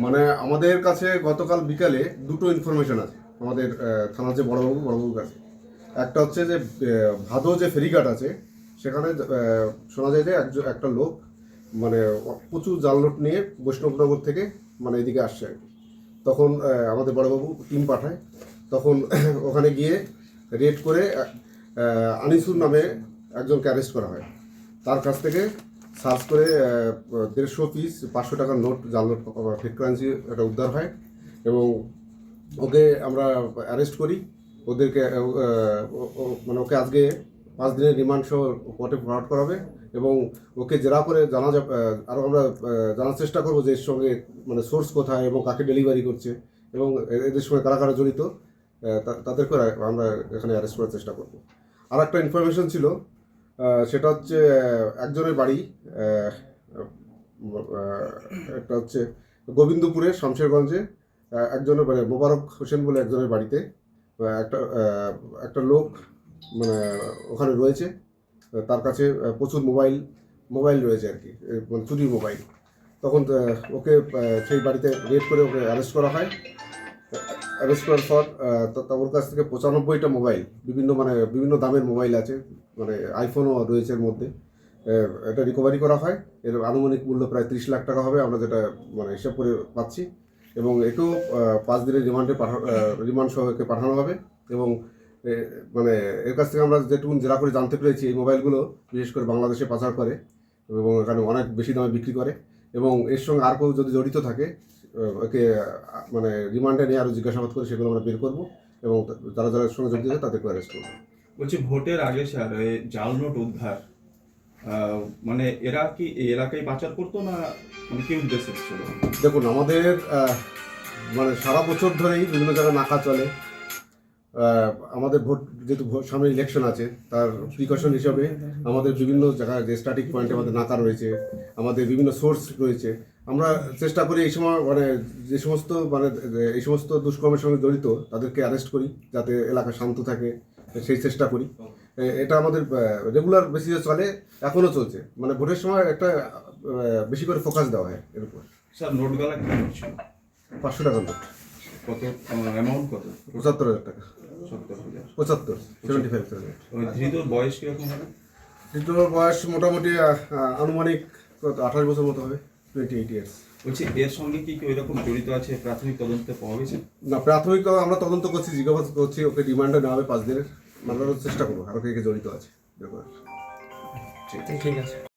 মানে আমাদের কাছে গতকাল বিকালে দুটো ইনফরমেশন আছে আমাদের থানার যে বড়বাবুর কাছে। একটা হচ্ছে যে ভাদো যে ফেরিঘাট আছে সেখানে শোনা যায় যে একটা লোক মানে প্রচুর জাল নোট নিয়ে বৈষ্ণবনগর থেকে মানে এদিকে আসছে আর কি। তখন আমাদের বড়বাবু টিম পাঠায়, তখন ওখানে গিয়ে রেড করে আনিসুর নামে একজনকে অ্যারেস্ট করা হয়। তার কাছ থেকে সার্চ করে 150 পিস 500 টাকার নোট, জাল নোট, ফেক কারেন্সি এটা উদ্ধার হয় এবং ওকে আমরা অ্যারেস্ট করি। ওদেরকে মানে ওকে আজকে 5 দিনের রিমান্ড সহ কোর্টে ফরওয়ার্ড করা হবে এবং ওকে জেরা করে জানা যাবে। আরও আমরা জানার চেষ্টা করবো যে এর সঙ্গে মানে সোর্স কোথায় এবং কাকে ডেলিভারি করছে এবং এদের সঙ্গে কারা কারা জড়িত, তাদেরকে আমরা এখানে অ্যারেস্ট করার চেষ্টা করবো। আর একটা ইনফরমেশন ছিল, সেটা হচ্ছে একজনের বাড়ি, একটা হচ্ছে গোবিন্দপুরে শামশেরগঞ্জে একজনের মানে মোবারক হোসেন বলে একজনের বাড়িতে একটা একটা লোক মানে ওখানে রয়েছে। তার কাছে প্রচুর মোবাইল রয়েছে আর কি, মানে চুরির মোবাইল। তখন ওকে সেই বাড়িতে রেড করে ওকে অ্যারেস্ট করা হয়। অ্যারেস্ট করার পর ওর কাছ থেকে 95টা মোবাইল, বিভিন্ন দামের মোবাইল আছে, মানে আইফোনও রয়েছে এর মধ্যে, এটা রিকভারি করা হয়। এর আনুমানিক মূল্য প্রায় 30 লাখ টাকা হবে, আমরা যেটা মানে হিসাব করে পাচ্ছি। এবং একেও 5 দিনের রিমান্ড সহ একে পাঠানো হবে। এবং মানে এর কাছ থেকে আমরা যেটুকু জেরা করে জানতে পেরেছি, এই মোবাইলগুলো বিশেষ করে বাংলাদেশে পাচার করে এবং এখানে অনেক বেশি দামে বিক্রি করে। এবং এর সঙ্গে আর কেউ যদি জড়িত থাকে ওকে মানে রিমান্ডে নিয়ে আরও জিজ্ঞাসাবাদ করে সেগুলো আমরা বের করবো এবং যারা যারা সঙ্গে জড়িত আছে তাদেরকে অ্যারেস্ট করবো। বলছি, ভোটের আগে স্যার জাল নোট উদ্ধার মানে এরা কি এই এলাকায় পাচার করতো না, মানে কি উদ্দেশ্য ছিল? দেখুন, আমাদের মানে সারা বছর ধরেই বিভিন্ন জায়গায় নাকা চলে। আমাদের যেহেতু সামনে ইলেকশন আছে, তার প্রিকশন হিসাবে আমাদের বিভিন্ন জায়গায় যে স্ট্যাটিক পয়েন্টে আমাদের নাকা রয়েছে, আমাদের বিভিন্ন সোর্স রয়েছে। আমরা চেষ্টা করি এই সময় মানে এই সমস্ত দুষ্কর্মের সঙ্গে জড়িত তাদেরকে অ্যারেস্ট করি, যাতে এলাকা শান্ত থাকে, সেই চেষ্টা করি। এটা আমাদের রেগুলার বেসিসে চলে, এখনও চলছে। মানে ভোটের সময় একটা বেশি করে ফোকাস দেওয়া হয় এর উপর। স্যার নোটগুলা কি করছিল? 500 টাকার নোট। কত অ্যামাউন্ট? কত? 75,000 টাকা। 70,000। 75 ওই ধৃতর বয়স কিরকম হবে? ধৃতর বয়স মোটামুটি আনুমানিক 28 বছর মতো হবে, 28 ইয়ার্স। বলছি, এর সঙ্গে কি ওই রকম জড়িত আছে প্রাথমিক তদন্তে পাওয়া গেছে? না, প্রাথমিক আমরা তদন্ত করছি, জিজ্ঞাসা করছি, ওকে রিমান্ডে নেওয়া হবে 5 দিনের। মামলার চেষ্টা করবো আরও কে কে জড়িত আছে। ঠিক আছে।